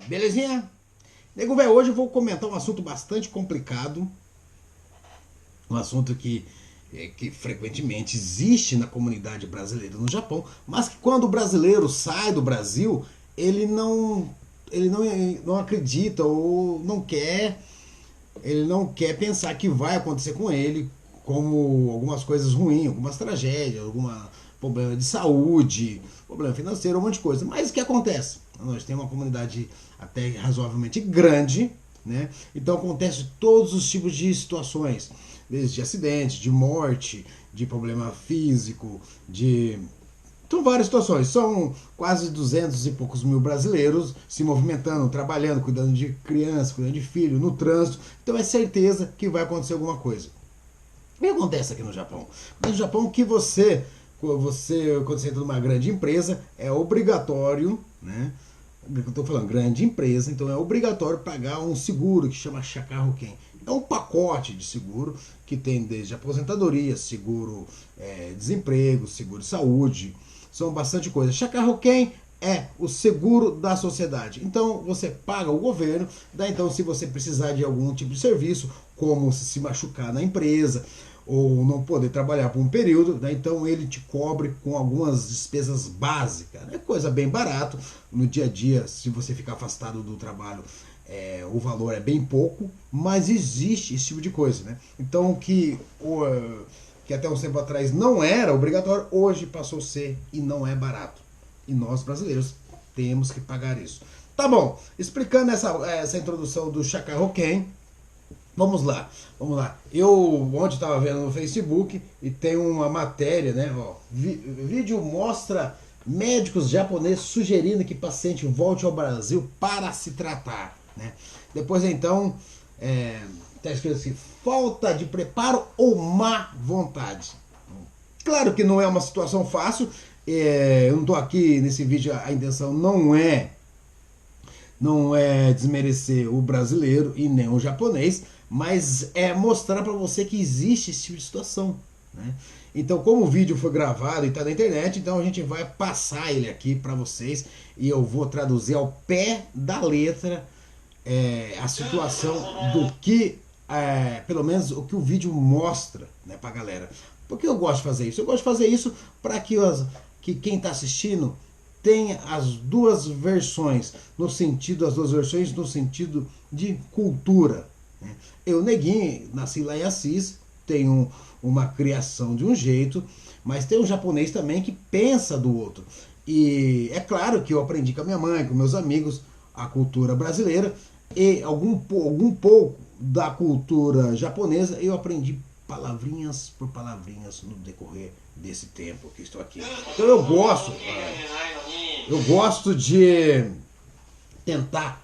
Belezinha? Nego velho, hoje eu vou comentar um assunto bastante complicado, um assunto que frequentemente existe na comunidade brasileira no Japão, mas que quando o brasileiro sai do Brasil, ele não não acredita ou ele não quer pensar que vai acontecer com ele, como algumas coisas ruins, algumas tragédias, algum problema de saúde, problema financeiro, um monte de coisa. Mas o que acontece? Nós temos uma comunidade até razoavelmente grande, né? Então acontece todos os tipos de situações, desde acidentes, de morte, de problema físico, de são várias situações. São quase 200 e poucos mil brasileiros se movimentando, trabalhando, cuidando de criança, cuidando de filho, no trânsito. Então é certeza que vai acontecer alguma coisa. O que acontece aqui no Japão? No Japão que quando você entra numa grande empresa, é obrigatório, né? Eu estou falando grande empresa, então é obrigatório pagar um seguro que chama Shakahoken. É um pacote de seguro que tem desde aposentadoria, seguro desemprego, seguro de saúde, são bastante coisas. Shakahoken é o seguro da sociedade. Então você paga o governo, daí então se você precisar de algum tipo de serviço, como se machucar na empresa, ou não poder trabalhar por um período, né? Então ele te cobre com algumas despesas básicas. É coisa bem barato. No dia a dia, se você ficar afastado do trabalho, o valor é bem pouco, mas existe esse tipo de coisa. Né? Então que até um tempo atrás não era obrigatório, hoje passou a ser e não é barato. E nós brasileiros temos que pagar isso. Tá bom, explicando essa introdução do Shakahoken, vamos lá, vamos lá. Eu ontem estava vendo no Facebook e tem uma matéria, né? Ó, vídeo mostra médicos japoneses sugerindo que paciente volte ao Brasil para se tratar, né? Depois então está escrito assim: falta de preparo ou má vontade. Claro que não é uma situação fácil. Eu não estou aqui nesse vídeo, a intenção não é desmerecer o brasileiro e nem o japonês, mas é mostrar para você que existe esse tipo de situação. Né? Então, como o vídeo foi gravado e está na internet, então a gente vai passar ele aqui para vocês e eu vou traduzir ao pé da letra a situação do que, pelo menos, o que o vídeo mostra, né, para a galera. Por que eu gosto de fazer isso? Eu gosto de fazer isso para que quem está assistindo tem as duas versões, as duas versões no sentido de cultura. Né? Eu, neguinho, nasci lá em Assis, tenho uma criação de um jeito, mas tem um japonês também que pensa do outro. E é claro que eu aprendi com a minha mãe, com meus amigos, a cultura brasileira e algum pouco da cultura japonesa eu aprendi palavrinhas por palavrinhas no decorrer desse tempo que estou aqui. Então eu gosto de tentar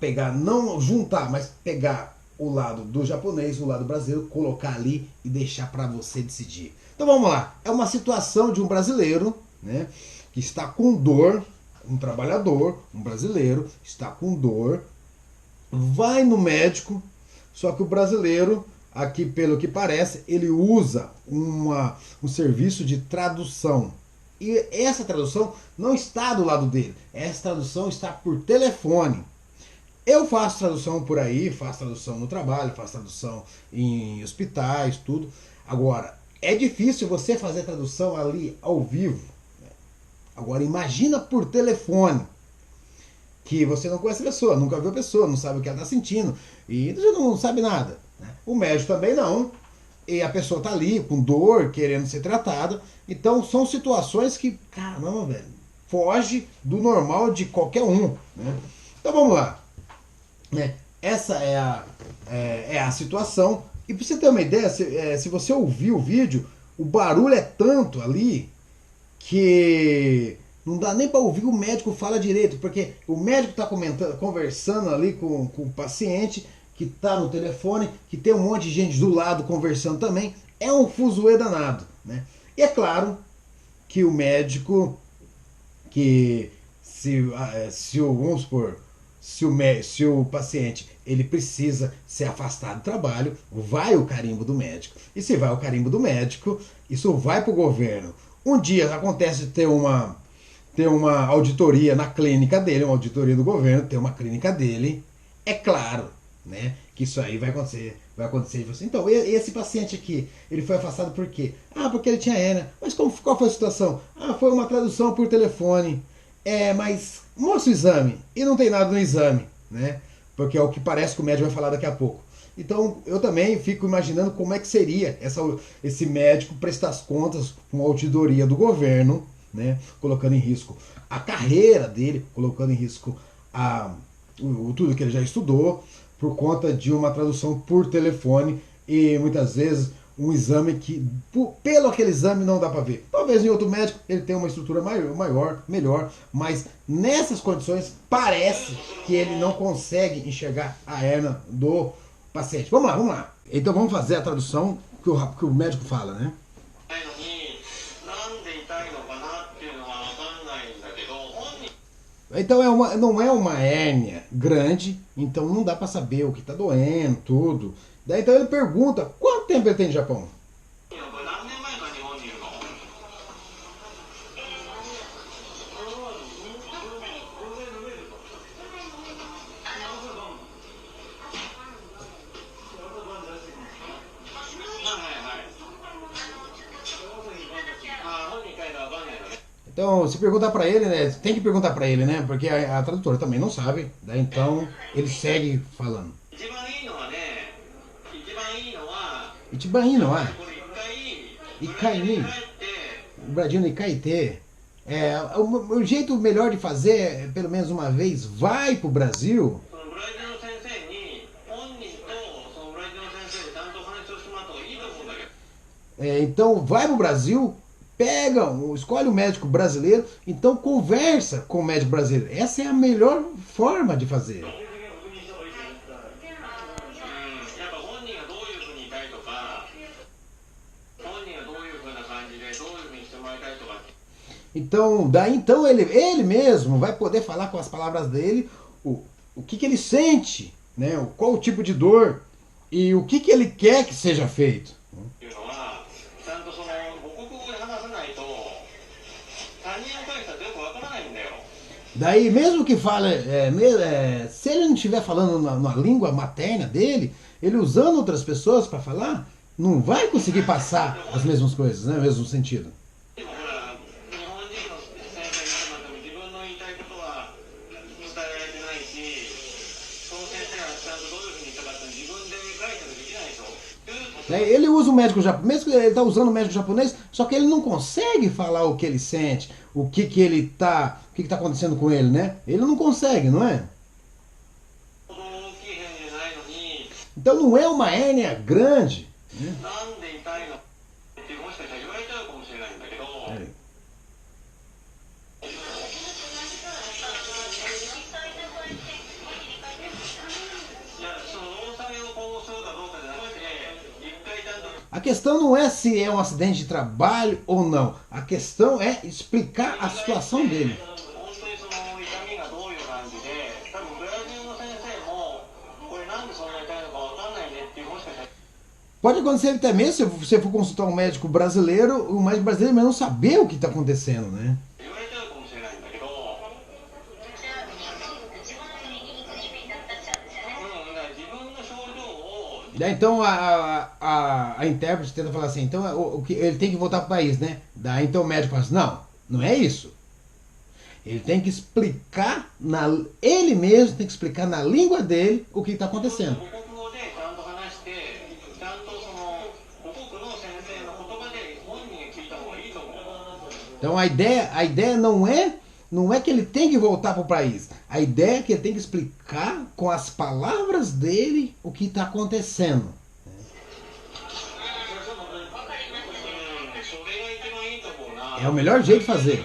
pegar, não juntar, mas pegar o lado do japonês, o lado brasileiro, colocar ali e deixar para você decidir. Então vamos lá. É uma situação de um brasileiro, né, que está com dor, um trabalhador, um brasileiro, está com dor, vai no médico, só que o brasileiro, aqui pelo que parece, ele usa um serviço de tradução. E essa tradução não está do lado dele, essa tradução está por telefone. Eu faço tradução por aí, faço tradução no trabalho, faço tradução em hospitais, tudo. Agora, é difícil você fazer tradução ali ao vivo. Agora, imagina por telefone, que você não conhece a pessoa, nunca viu a pessoa, não sabe o que ela está sentindo, e você não sabe nada. Né? O médico também não, e a pessoa está ali com dor, querendo ser tratada. Então, são situações que, caramba, velho, foge do normal de qualquer um. Né? Então, vamos lá. Essa é a situação. E para você ter uma ideia, se você ouvir o vídeo, o barulho é tanto ali que não dá nem para ouvir o médico falar direito, porque o médico está conversando ali com o paciente que está no telefone, que tem um monte de gente do lado conversando também. É um fuzuê danado. Né? E é claro que o médico, que vamos supor, se o paciente ele precisa se afastar do trabalho, vai o carimbo do médico. E se vai o carimbo do médico, isso vai para o governo. Um dia acontece de ter ter uma auditoria na clínica dele, uma auditoria do governo, ter uma clínica dele, é claro, né, que isso aí vai acontecer. Vai acontecer. Assim, então, esse paciente aqui, ele foi afastado por quê? Ah, porque ele tinha hérnia. Mas qual foi a situação? Ah, foi uma tradução por telefone. Mas mostra o exame. E não tem nada no exame, né? Porque é o que parece que o médico vai falar daqui a pouco. Então, eu também fico imaginando como é que seria esse médico prestar as contas com a auditoria do governo, né? Colocando em risco a carreira dele, colocando em risco tudo que ele já estudou, por conta de uma tradução por telefone e muitas vezes um exame que, pelo aquele exame, não dá para ver. Talvez em outro médico ele tenha uma estrutura maior, melhor, mas nessas condições parece que ele não consegue enxergar a hernia do paciente. Vamos lá. Então vamos fazer a tradução que o médico fala, né? Então não é uma hérnia grande, então não dá para saber o que está doendo, tudo. Daí então ele pergunta, quanto tempo ele tem no Japão? Então, se perguntar para ele, né? Tem que perguntar para ele, né? Porque a tradutora também não sabe. Daí então ele segue falando. Ichiban no wa ikai ni Brasil no Ikaite. O jeito melhor de fazer, pelo menos uma vez, vai pro Brasil. Então vai pro Brasil, escolhe um médico brasileiro, então conversa com o médico brasileiro. Essa é a melhor forma de fazer. Então ele mesmo vai poder falar com as palavras dele o que ele sente, né? Qual o tipo de dor e o que ele quer que seja feito. Daí, mesmo que fale, se ele não estiver falando na língua materna dele, ele usando outras pessoas para falar, não vai conseguir passar as mesmas coisas, né? O mesmo sentido. Ele usa o médico japonês, mesmo que ele está usando o médico japonês, só que ele não consegue falar o que ele sente, o que está acontecendo com ele, né? Ele não consegue, não é? Então não é uma hérnia grande. Né? A questão não é se é um acidente de trabalho ou não. A questão é explicar a situação dele. Pode acontecer até mesmo se você for consultar um médico brasileiro, o médico brasileiro não saber o que está acontecendo, né? Então a intérprete tenta falar assim, então ele tem que voltar para o país, né? Daí então o médico fala assim, não é isso. Ele tem que explicar, ele mesmo tem que explicar na língua dele o que está acontecendo. Então a ideia não é que ele tem que voltar para o país. A ideia é que ele tem que explicar com as palavras dele o que está acontecendo. É o melhor jeito de fazer.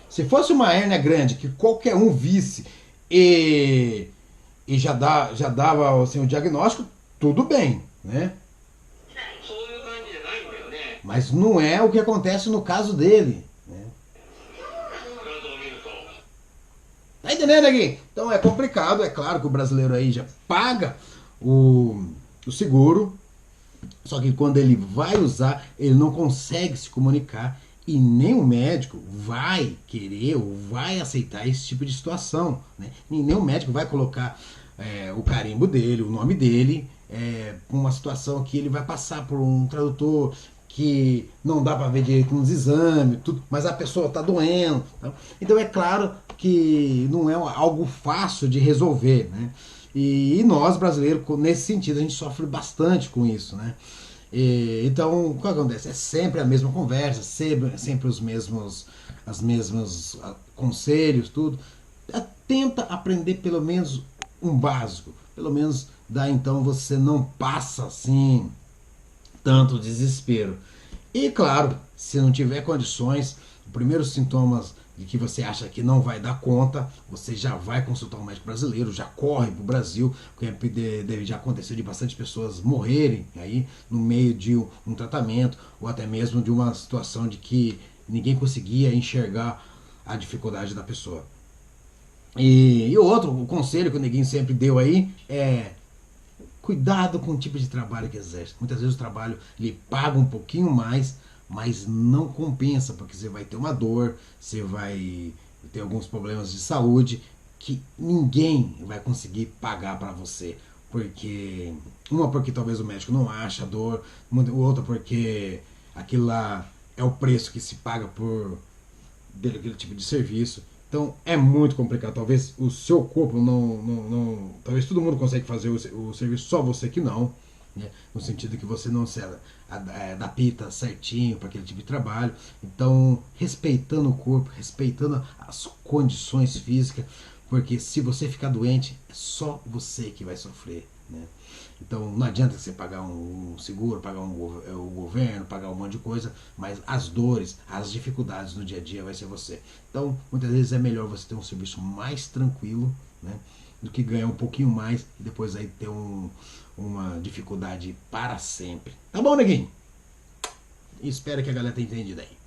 Se fosse uma hérnia grande que qualquer um visse e já dava assim, o diagnóstico, tudo bem, né? Mas não é o que acontece no caso dele. Né? Tá entendendo aqui? Então é complicado, é claro que o brasileiro aí já paga o seguro, Só que quando ele vai usar, ele não consegue se comunicar e nem o médico vai querer ou vai aceitar esse tipo de situação. Né? Nem o médico vai colocar o carimbo dele, o nome dele, uma situação que ele vai passar por um tradutor que não dá para ver direito nos exames, tudo, mas a pessoa está doendo. Tá? Então é claro que não é algo fácil de resolver. Né? E nós, brasileiros, nesse sentido, a gente sofre bastante com isso. Né? Então, o que acontece? É sempre a mesma conversa, sempre as mesmos conselhos, tudo. Tenta aprender pelo menos um básico. Pelo menos dá então você não passa assim tanto desespero. E claro, se não tiver condições, os primeiros sintomas de que você acha que não vai dar conta, você já vai consultar um médico brasileiro, já corre para o Brasil, porque já aconteceu de bastante pessoas morrerem aí no meio de um tratamento, ou até mesmo de uma situação de que ninguém conseguia enxergar a dificuldade da pessoa. E o conselho que o Neguinho sempre deu aí é cuidado com o tipo de trabalho que exerce. Muitas vezes o trabalho lhe paga um pouquinho mais, mas não compensa, porque você vai ter uma dor, você vai ter alguns problemas de saúde que ninguém vai conseguir pagar para você. Porque talvez o médico não acha a dor, outra porque aquilo lá é o preço que se paga por aquele tipo de serviço. Então é muito complicado. Talvez o seu corpo não talvez todo mundo consiga fazer o serviço, só você que não. Né? No sentido que você não se adapta certinho para aquele tipo de trabalho. Então, respeitando o corpo, respeitando as condições físicas, porque se você ficar doente, é só você que vai sofrer. Né? Então não adianta você pagar um seguro, pagar o governo, pagar um monte de coisa, mas as dores, as dificuldades no dia a dia vai ser você. Então muitas vezes é melhor você ter um serviço mais tranquilo, né, do que ganhar um pouquinho mais e depois aí ter uma dificuldade para sempre. Tá bom, neguinho? Espero que a galera tenha entendido aí.